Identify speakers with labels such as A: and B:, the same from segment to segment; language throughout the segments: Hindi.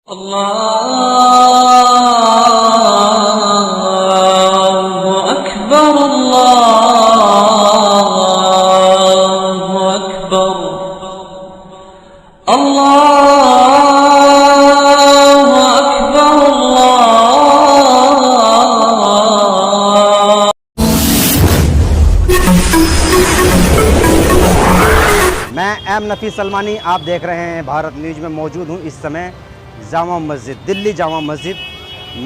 A: अल्लाहु अकबर अल्लाहु अकबर अल्लाहु अकबर
B: मैं एम नफ़ी सलमानी, आप देख रहे हैं भारत न्यूज़ में। मौजूद हूँ इस समय Jama Masjid, Delhi Jama Masjid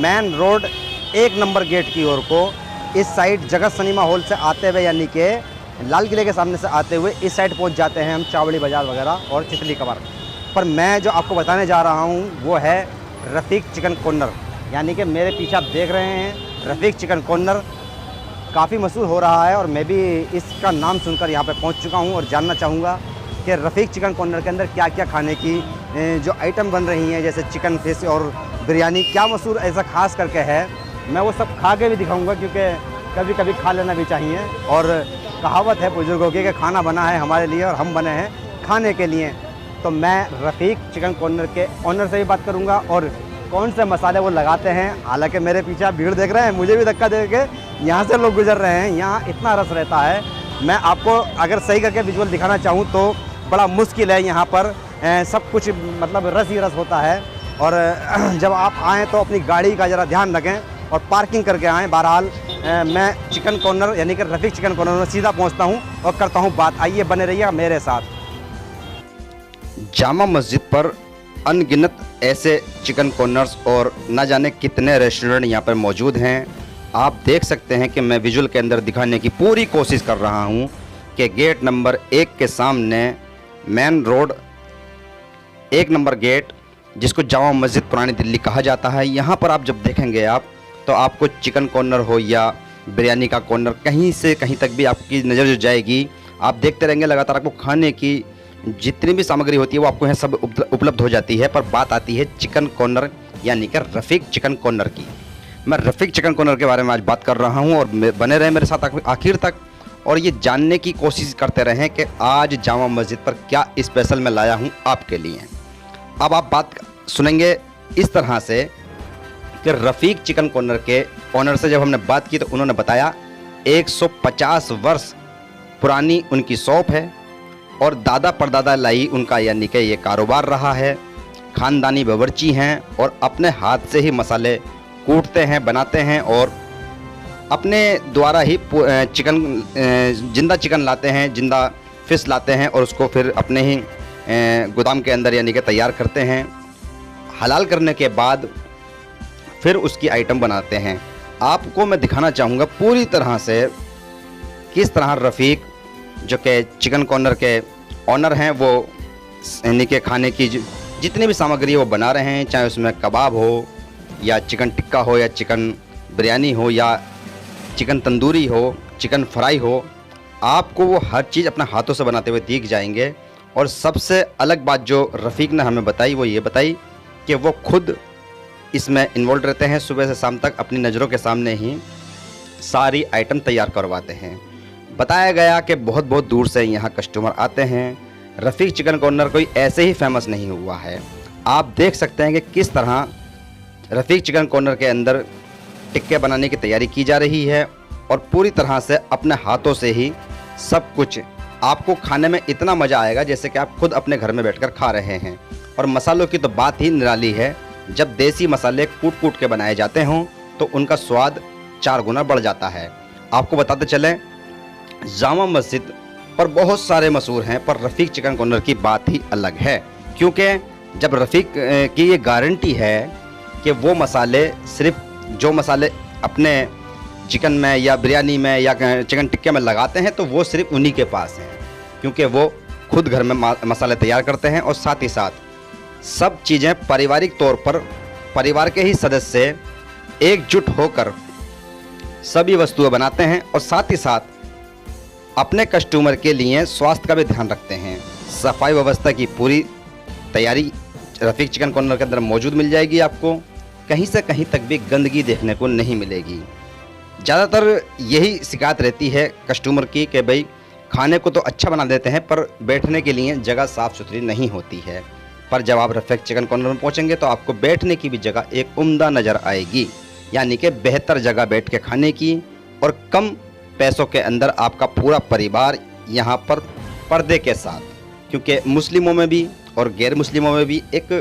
B: main road 1 number gate की ओर को इस साइड जगत सिनेमा हॉल से आते हुए, यानी कि लाल किले के सामने से आते हुए इस साइड पहुँच जाते हैं हम चावड़ी बाज़ार वगैरह और चितली कबार। पर मैं जो आपको बताने जा रहा हूँ वो है रफ़ीक चिकन कॉर्नर, यानी कि मेरे पीछे आप देख रहे हैं रफ़ीक चिकन कॉर्नर काफ़ी मशहूर हो रहा है और मैं भी इसका नाम सुनकर यहाँ पे पहुँच चुका हूँ और जानना चाहूँगा कि रफ़ीक चिकन कॉर्नर के अंदर क्या क्या खाने की जो आइटम बन रही हैं, जैसे चिकन फिश और बिरयानी, क्या मशहूर ऐसा खास करके है। मैं वो सब खा के भी दिखाऊंगा, क्योंकि कभी कभी खा लेना भी चाहिए। और कहावत है बुजुर्गों की कि खाना बना है हमारे लिए और हम बने हैं खाने के लिए। तो मैं रफ़ीक चिकन कॉर्नर के ऑनर से भी बात करूँगा और कौन से मसाले वो लगाते हैं। हालांकि मेरे पीछे आप भीड़ देख रहे हैं, मुझे भी धक्का दे के यहाँ से लोग गुजर रहे हैं। यहाँ इतना रस रहता है, मैं आपको अगर सही करके विजुअल दिखाना चाहूँ तो बड़ा मुश्किल है। यहाँ पर सब कुछ मतलब रस ही रस होता है। और जब आप आएँ तो अपनी गाड़ी का ज़रा ध्यान रखें और पार्किंग करके आएँ। बहरहाल मैं चिकन कॉर्नर यानी कि रफ़ीक चिकन कॉर्नर में सीधा पहुँचता हूँ और करता हूँ बात। आइए बने रहिएगा मेरे साथ। जामा मस्जिद पर अनगिनत ऐसे चिकन कॉर्नर्स और ना जाने कितने रेस्टोरेंट यहाँ पर मौजूद हैं। आप देख सकते हैं कि मैं विजुअल के अंदर दिखाने की पूरी कोशिश कर रहा हूँ कि गेट नंबर 1 के सामने मेन रोड 1 नंबर गेट, जिसको जामा मस्जिद पुरानी दिल्ली कहा जाता है, यहाँ पर आप जब देखेंगे आप तो आपको चिकन कॉर्नर हो या बिरयानी का कॉर्नर, कहीं से कहीं तक भी आपकी नज़र जो जाएगी, आप देखते रहेंगे लगातार आपको खाने की जितनी भी सामग्री होती है वो आपको यहाँ सब उपलब्ध हो जाती है। पर बात आती है चिकन कॉर्नर यानी कि रफ़ीक चिकन कॉर्नर की। मैं रफ़ीक चिकन कॉर्नर के बारे में आज बात कर रहा हूँ और बने रहे मेरे साथ आखिर तक और ये जानने की कोशिश करते रहें कि आज जामा मस्जिद पर क्या स्पेशल मैं लाया हूँ आपके लिए। अब आप बात सुनेंगे इस तरह से कि रफ़ीक चिकन कॉर्नर के ऑनर से जब हमने बात की तो उन्होंने बताया 150 वर्ष पुरानी उनकी शॉप है और दादा परदादा लाई उनका यानी कि ये कारोबार रहा है। ख़ानदानी बावर्ची हैं और अपने हाथ से ही मसाले कूटते हैं, बनाते हैं और अपने द्वारा ही चिकन जिंदा चिकन लाते हैं, जिंदा फिश लाते हैं और उसको फिर अपने ही गोदाम के अंदर यानी कि तैयार करते हैं। हलाल करने के बाद फिर उसकी आइटम बनाते हैं। आपको मैं दिखाना चाहूँगा पूरी तरह से किस तरह रफ़ीक जो कि चिकन कॉर्नर के ऑनर हैं वो यानी कि खाने की जितनी भी सामग्री है वो बना रहे हैं, चाहे उसमें कबाब हो या चिकन टिक्का हो या चिकन बिरयानी हो या चिकन तंदूरी हो, चिकन फ्राई हो, आपको वो हर चीज़ अपने हाथों से बनाते हुए दिख जाएंगे। और सबसे अलग बात जो रफ़ीक ने हमें बताई वो ये बताई कि वो खुद इसमें इन्वॉल्व रहते हैं, सुबह से शाम तक अपनी नज़रों के सामने ही सारी आइटम तैयार करवाते हैं। बताया गया कि बहुत बहुत दूर से यहाँ कस्टमर आते हैं। रफ़ीक चिकन कॉर्नर कोई ऐसे ही फेमस नहीं हुआ है। आप देख सकते हैं कि किस तरह रफ़ीक चिकन कॉर्नर के अंदर टिक्के बनाने की तैयारी की जा रही है और पूरी तरह से अपने हाथों से ही सब कुछ। आपको खाने में इतना मज़ा आएगा जैसे कि आप खुद अपने घर में बैठकर खा रहे हैं। और मसालों की तो बात ही निराली है। जब देसी मसाले कूट कूट के बनाए जाते हों तो उनका स्वाद 4 गुना बढ़ जाता है। आपको बताते चलें जामा मस्जिद पर बहुत सारे मशहूर हैं, पर रफ़ीक चिकन कॉर्नर की बात ही अलग है, क्योंकि जब रफ़ीक की ये गारंटी है कि वो मसाले सिर्फ जो मसाले अपने चिकन में या बिरयानी में या चिकन टिक्के में लगाते हैं तो वो सिर्फ उन्हीं के पास हैं, क्योंकि वो खुद घर में मसाले तैयार करते हैं और साथ ही साथ सब चीज़ें पारिवारिक तौर पर परिवार के ही सदस्य एकजुट होकर सभी वस्तुएं बनाते हैं और साथ ही साथ अपने कस्टमर के लिए स्वास्थ्य का भी ध्यान रखते हैं। सफाई व्यवस्था की पूरी तैयारी रफ़ीक चिकन कॉर्नर के अंदर मौजूद मिल जाएगी। आपको कहीं से कहीं तक भी गंदगी देखने को नहीं मिलेगी। ज़्यादातर यही शिकायत रहती है कस्टमर की कि भाई खाने को तो अच्छा बना देते हैं पर बैठने के लिए जगह साफ़ सुथरी नहीं होती है। पर जब आप रफ़ीक चिकन कॉर्नर में पहुंचेंगे तो आपको बैठने की भी जगह एक उम्दा नज़र आएगी, यानी कि बेहतर जगह बैठ के खाने की, और कम पैसों के अंदर आपका पूरा परिवार यहाँ पर पर्दे के साथ, क्योंकि मुस्लिमों में भी और गैर मुस्लिमों में भी एक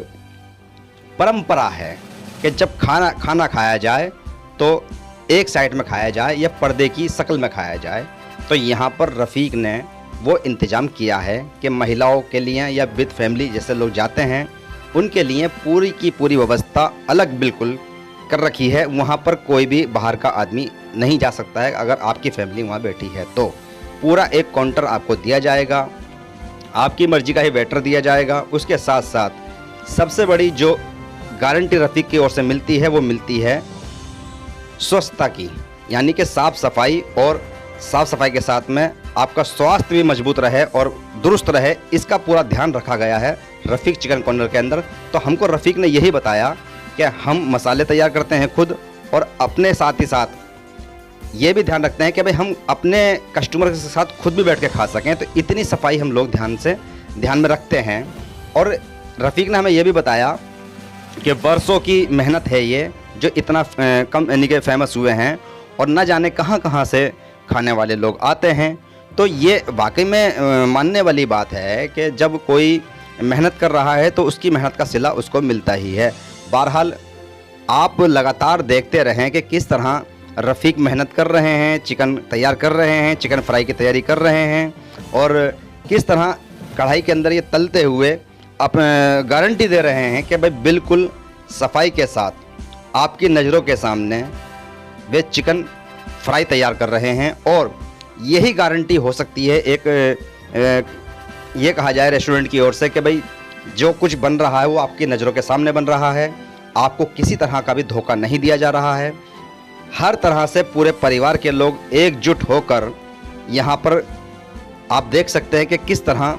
B: परंपरा है कि जब खाना खाया जाए तो एक साइड में खाया जाए या पर्दे की शक्ल में खाया जाए। तो यहाँ पर रफ़ीक ने वो इंतज़ाम किया है कि महिलाओं के लिए या विद फैमिली जैसे लोग जाते हैं उनके लिए पूरी की पूरी व्यवस्था अलग बिल्कुल कर रखी है। वहाँ पर कोई भी बाहर का आदमी नहीं जा सकता है। अगर आपकी फैमिली वहाँ बैठी है तो पूरा एक काउंटर आपको दिया जाएगा, आपकी मर्ज़ी का ही वेटर दिया जाएगा। उसके साथ साथ सबसे बड़ी जो गारंटी रफ़ीक की ओर से मिलती है वो मिलती है स्वच्छता की, यानी कि साफ़ सफाई, और साफ़ सफाई के साथ में आपका स्वास्थ्य भी मजबूत रहे और दुरुस्त रहे, इसका पूरा ध्यान रखा गया है रफ़ीक चिकन कॉर्नर के अंदर। तो हमको रफ़ीक ने यही बताया कि हम मसाले तैयार करते हैं खुद, और अपने साथ ही साथ ये भी ध्यान रखते हैं कि भाई हम अपने कस्टमर के साथ खुद भी बैठ के खा सकें। तो इतनी सफाई हम लोग ध्यान में रखते हैं। और रफ़ीक ने हमें यह भी बताया कि वर्षों की मेहनत है ये जो इतना कम यानी कि फेमस हुए हैं, और न जाने कहाँ कहाँ से खाने वाले लोग आते हैं। तो ये वाकई में मानने वाली बात है कि जब कोई मेहनत कर रहा है तो उसकी मेहनत का सिला उसको मिलता ही है। बहरहाल आप लगातार देखते रहें कि किस तरह रफ़ीक मेहनत कर रहे हैं, चिकन तैयार कर रहे हैं, चिकन फ्राई की तैयारी कर रहे हैं, और किस तरह कढ़ाई के अंदर ये तलते हुए आप गारंटी दे रहे हैं कि भाई बिल्कुल सफाई के साथ आपकी नज़रों के सामने वे चिकन फ्राई तैयार कर रहे हैं। और यही गारंटी हो सकती है एक ये कहा जाए रेस्टोरेंट की ओर से कि भाई जो कुछ बन रहा है वो आपकी नज़रों के सामने बन रहा है, आपको किसी तरह का भी धोखा नहीं दिया जा रहा है। हर तरह से पूरे परिवार के लोग एकजुट होकर यहाँ पर आप देख सकते हैं कि किस तरह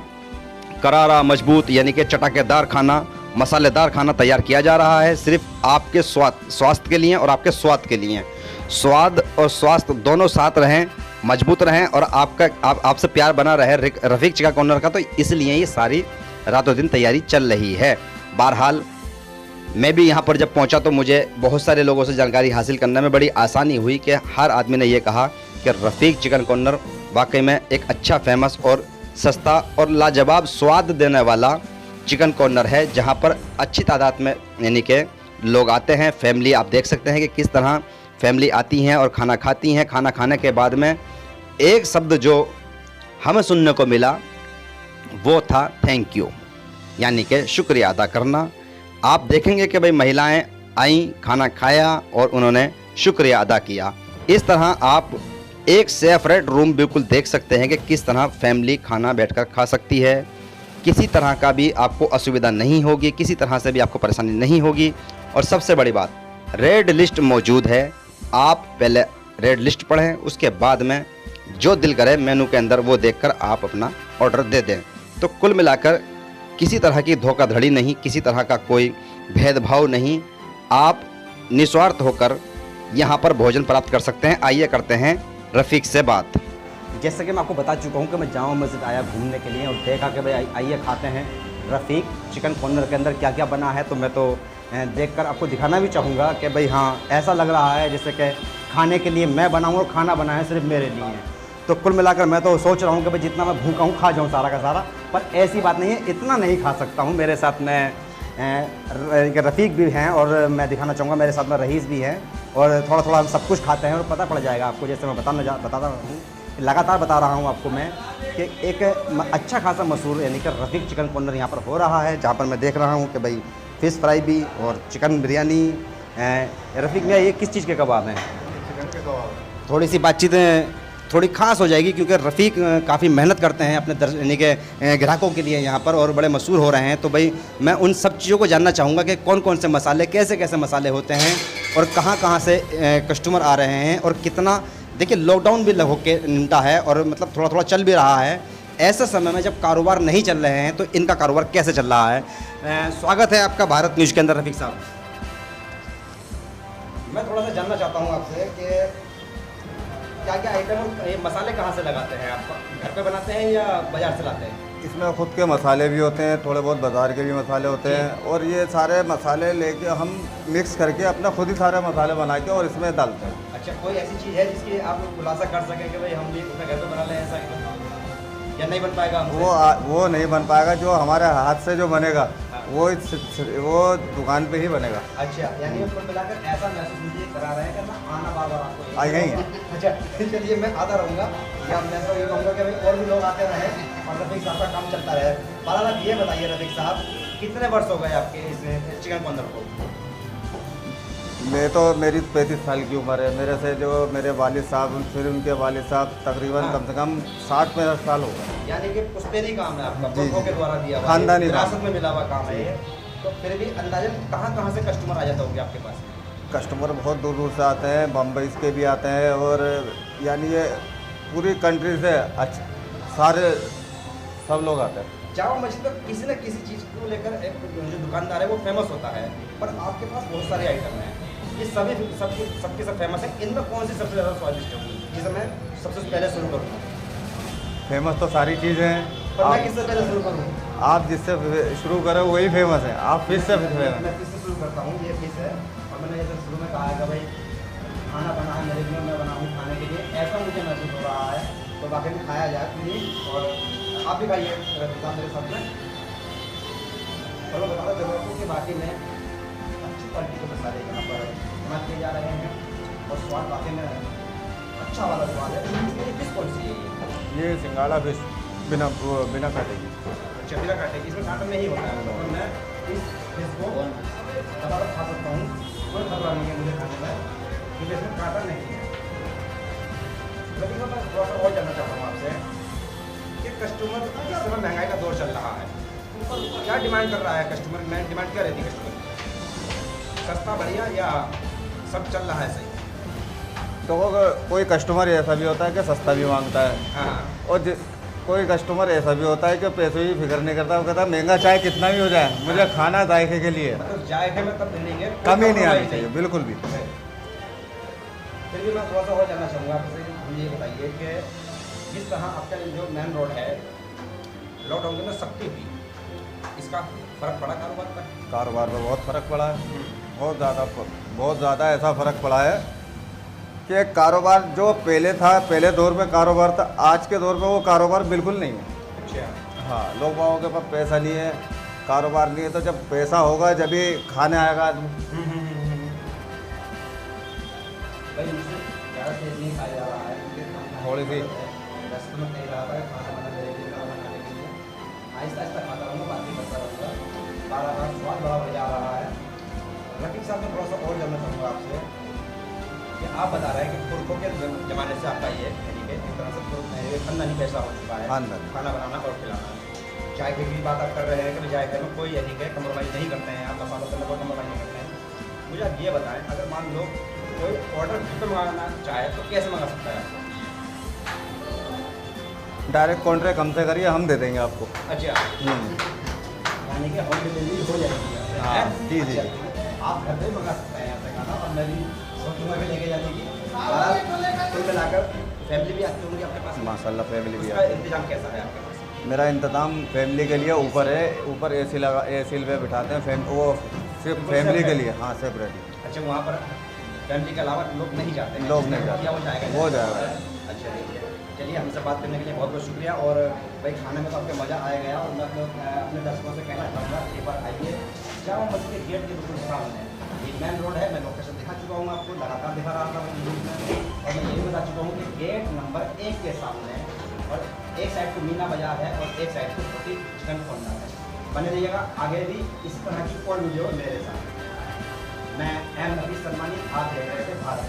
B: करारा मजबूत यानी कि चटाकेदार खाना, मसालेदार खाना तैयार किया जा रहा है, सिर्फ आपके स्वास्थ्य के लिए और आपके स्वाद के लिए। स्वाद और स्वास्थ्य दोनों साथ रहें, मजबूत रहें, और आपसे प्यार बना रहे रफ़ीक चिकन कॉर्नर का। तो इसलिए ये सारी रातों दिन तैयारी चल रही है। बहरहाल मैं भी यहाँ पर जब पहुँचा तो मुझे बहुत सारे लोगों से जानकारी हासिल करने में बड़ी आसानी हुई कि हर आदमी ने ये कहा कि रफ़ीक चिकन कॉर्नर वाकई में एक अच्छा, फेमस और सस्ता और लाजवाब स्वाद देने वाला चिकन कॉर्नर है, जहाँ पर अच्छी तादाद में यानी कि लोग आते हैं। फैमिली आप देख सकते हैं कि किस तरह फैमिली आती हैं और खाना खाती हैं। खाना खाने के बाद में एक शब्द जो हमें सुनने को मिला वो था थैंक यू, यानी कि शुक्रिया अदा करना। आप देखेंगे कि भाई महिलाएं आईं, खाना खाया और उन्होंने शुक्रिया अदा किया। इस तरह आप एक सेपरेट रूम बिल्कुल देख सकते हैं कि किस तरह फैमिली खाना बैठकर खा सकती है। किसी तरह का भी आपको असुविधा नहीं होगी, किसी तरह से भी आपको परेशानी नहीं होगी। और सबसे बड़ी बात, रेड लिस्ट मौजूद है। आप पहले रेड लिस्ट पढ़ें, उसके बाद में जो दिल करे मेनू के अंदर वो देखकर आप अपना ऑर्डर दे दें। तो कुल मिलाकर किसी तरह की धोखाधड़ी नहीं, किसी तरह का कोई भेदभाव नहीं। आप निस्वार्थ होकर यहाँ पर भोजन प्राप्त कर सकते हैं। आइए करते हैं रफ़ीक से बात।
C: जैसे कि मैं आपको बता चुका हूँ कि मैं जामा मस्जिद आया घूमने के लिए और देखा कि भाई आइए खाते हैं रफ़ीक चिकन कॉर्नर के अंदर क्या क्या बना है। तो मैं तो देखकर आपको दिखाना भी चाहूँगा कि भाई हाँ, ऐसा लग रहा है जैसे कि खाने के लिए मैं बनाऊँ और खाना बना है सिर्फ मेरे लिए। तो कुल मिलाकर मैं तो सोच रहा हूँ कि भाई जितना मैं भूखा हूँ खा जाऊँ सारा का सारा, पर ऐसी बात नहीं है, इतना नहीं खा सकता हूँ। मेरे साथ में रफ़ीक भी हैं और मैं दिखाना चाहूँगा मेरे साथ में रईस भी हैं, और थोड़ा थोड़ा हम सब कुछ खाते हैं और पता पड़ जाएगा आपको। जैसे मैं बताता हूँ, लगातार बता रहा हूँ आपको मैं कि एक अच्छा खासा मशहूर यानी कि रफ़ीक चिकन कॉर्नर यहाँ पर हो रहा है, जहाँ पर मैं देख रहा हूँ कि भाई फ़िश फ्राई भी और चिकन बिरयानी। रफ़ीक में ये किस चीज़ के कबाब हैं?
D: चिकन के कबाब।
C: थोड़ी सी बातचीतें थोड़ी ख़ास हो जाएगी क्योंकि रफ़ीक काफ़ी मेहनत करते हैं अपने यानी कि ग्राहकों के लिए यहाँ पर, और बड़े मशहूर हो रहे हैं। तो भाई मैं उन सब चीज़ों को जानना चाहूँगा कि कौन कौन से मसाले, कैसे कैसे मसाले होते हैं और कहाँ कहाँ से कस्टमर आ रहे हैं, और कितना। देखिए लॉकडाउन भी लगभग के निमटा है और मतलब थोड़ा थोड़ा चल भी रहा है। ऐसे समय में जब कारोबार नहीं चल रहे हैं तो इनका कारोबार कैसे चल रहा है? स्वागत है आपका भारत न्यूज़ के अंदर रफ़ीक साहब। मैं थोड़ा सा जानना चाहता हूँ आपसे कि क्या क्या आइटम, ये मसाले कहाँ से लगाते हैं आप? घर पे बनाते हैं या बाज़ार से लाते हैं?
D: इसमें खुद के मसाले भी होते हैं, थोड़े बहुत बाज़ार के भी मसाले होते हैं, और ये सारे मसाले लेके हम मिक्स करके अपना खुद ही सारे मसाले बना के और इसमें डालते हैं।
C: अच्छा, कोई ऐसी चीज़ है जिसकी आप खुलासा कर सकें कि भाई हम भी अपने घर पे बना लें ऐसा, या नहीं बन पाएगा हमसे?
D: वो नहीं बन पाएगा, जो हमारे हाथ से जो बनेगा वो दुकान पे ही बनेगा।
C: अच्छा, यानी कुल मिलाकर ऐसा महसूस मुझे करा रहे हैं कि मैं आना बार बार आपको
D: यही है।
C: अच्छा, चलिए मैं आता रहूँगा, या मैं तो ये कहूँगा कि भाई और भी लोग आते रहे और रफीक साहब का काम चलता रहे। बाला ये बताइए रफीक साहब, कितने वर्ष हो गए आपके इसमें चिकन कॉर्नर को?
D: मेरी 35 साल की उम्र है। मेरे से जो मेरे वालिद साहब, फिर उनके वालिद साहब, तकरीबन कम से कम 60-65 साल हो गए।
C: यानी कि पुश्तैनी काम है आपका,
D: जी,
C: पुरखों के द्वारा दिया हुआ,
D: खानदानी
C: विरासत में मिला हुआ काम है ये। तो फिर भी अंदाजन कहाँ से कस्टमर आ जाते होंगे आपके पास?
D: कस्टमर बहुत दूर दूर से आते हैं, बम्बई के भी आते हैं, और यानी ये पूरी कंट्री से सारे सब लोग आते हैं।
C: जामा मस्जिद पर किसी न किसी चीज़ को लेकर एक जो दुकानदार है वो फेमस होता है, पर आपके पास बहुत सारे आइटम हैं, ये सभी सबके सब फेमस है। इनमें कौन सी सबसे ज़्यादा स्वादिष्ट होगी, जिसे मैं सबसे पहले शुरू करूँगा?
D: फेमस तो सारी चीज़ें हैं,
C: पर मैं किससे पहले शुरू करूँ?
D: आप जिससे शुरू करें वही फेमस है। आप फिश से फेमस।
C: मैं फिश से शुरू करता हूँ। ये फिश है, और मैंने जैसे शुरू में कहा है कि भाई खाना बना है मेरे लिए, मैं बनाऊँ खाने के लिए, ऐसा मुझे महसूस हो रहा है। तो वाकई में खाया जाए प्लीज़, और आप भी खाइए मेरे साथ में। और मैं बताना चाहता हूँ कि वाकई में अच्छी क्वालिटी के मसाले यहाँ पर इस्तेमाल किए जा रहे हैं, और स्वाद वाकई में अच्छा वाला स्वाद है। इसमें फिश कौन सी है?
D: ये सिंगाड़ा फिश बिना काटे की।
C: अच्छा, बिना काटे की, इसमें काटा नहीं होता है, तो मैं इस फिश को दोबारा खा सकता हूँ, कोई खतरा नहीं है मुझे खाने में, क्योंकि इसमें काटा नहीं है। लेकिन मैं थोड़ा सा और जानना चाहता हूँ आपसे कि कस्टमर इस समय महंगाई का दौर चल रहा है, क्या डिमांड कर रहा है कस्टमर? मैं डिमांड क्या रहती है कस्टमर की? सस्ता बढ़िया या सब चल रहा है सही?
D: तो कोई कस्टमर ऐसा भी होता है कि सस्ता भी मांगता है,
C: हाँ,
D: और कोई कस्टमर ऐसा भी होता है कि पैसे की फिक्र नहीं करता, वो कहता है महंगा चाहे कितना भी हो जाए, मुझे खाना जायके के लिए,
C: मतलब जायके में तब देंगे,
D: कमी नहीं आनी चाहिए बिल्कुल भी।
C: फिर भी मैं थोड़ा सा और जानना चाहूँगा आपसे, मुझे ये बताइए कि जिस तरह आपका जो मेन रोड है, लॉकडाउन के अंदर सख्ती हुई, इसका फ़र्क पड़ा कारोबार पर?
D: कारोबार में बहुत फ़र्क पड़ा है, बहुत ज़्यादा ऐसा फ़र्क पड़ा है कि कारोबार जो पहले था, पहले दौर में कारोबार था, आज के दौर में वो कारोबार बिल्कुल नहीं है।
C: अच्छा,
D: हाँ, लोग बागों के पास पैसा नहीं है, कारोबार नहीं है, तो जब पैसा होगा जब ही खाने आएगा आदमी।
C: भाई इनसे ज़्यादा तेज़ नहीं खाया जा रहा है,
D: थोड़ी सी
C: रेस्ट में नहीं रहा है, खाना बना मेरे लिए, खाना बनाने के लिए आहिस्ता आहिस्ता खाता रहूँगा, बात भी करता रहूँगा, बार बार स्वाद बड़ा बढ़ जा रहा है। रफीक साहब, मैं थोड़ा सा और जानना चाहूँगा आपसे कि आप बता रहे हैं कि पुरखों के ज़माने से आपका ये यानी कि एक तरह से खानदानी पैसा हो चुका है, खाना बनाना और खिलाना। जायके की बात आप कर रहे हैं कि जायके में कोई यानी कि कम्प्रोमाइज़ नहीं करते हैं, आप मसालों के कोई कम्प्रोमाइज़ नहीं करते हैं। मुझे आप ये बताएं, अगर मान लो कोई ऑर्डर घर पर मंगाना चाहे तो कैसे मंगा सकता है?
D: डायरेक्ट कॉन्ट्रैक्ट हमसे करिए, हम दे देंगे आपको।
C: अच्छा, यानी कि होम डिलीवरी हो जाएगी?
D: हाँ, जी जी।
C: आप घर पे ही मंगा सकते हैं यहाँ से खाना, और मैं भी सोचूंगा भी लेके जाने की। कुल मिलाकर फैमिली भी आती होंगी आपके पास?
D: माशाल्लाह फैमिली भी
C: उसका
D: आती है।
C: इंतजाम कैसा है आपके पास?
D: मेरा इंतज़ाम फैमिली के लिए ऊपर है, ऊपर एसी पे बिठाते हैं, वो सिर्फ फैमिली के लिए। हाँ, सेपरेट।
C: अच्छा, वहाँ पर फैमिली के अलावा लोग नहीं जाते हैं?
D: लोग नहीं जाते,
C: या वो जाएगा?
D: वो जाएगा।
C: अच्छा, चलिए हमसे बात करने के लिए बहुत बहुत शुक्रिया। और भाई खाने में तो आपके मज़ा आया गया, और मैं अपने दर्शकों से कहना चाहूँगा एक बार आइए जामा मस्जिद के गेट के बिल्कुल सामने ये मेन रोड है। मैं लोकेशन दिखा चुका हूँ आपको, लगातार दिखा रहा था मैं न्यूज़ में, और मैं ये भी बता चुका हूँ कि गेट नंबर 1 के सामने, और एक साइड को मीना बाजार है और एक साइड को छोटी चिकन कॉर्नर है। बने रहिएगा, आगे भी इस तरह की और वीडियो मेरे साथ। मैं एम नफीस सलमानी, आप देख रहे थे भारत।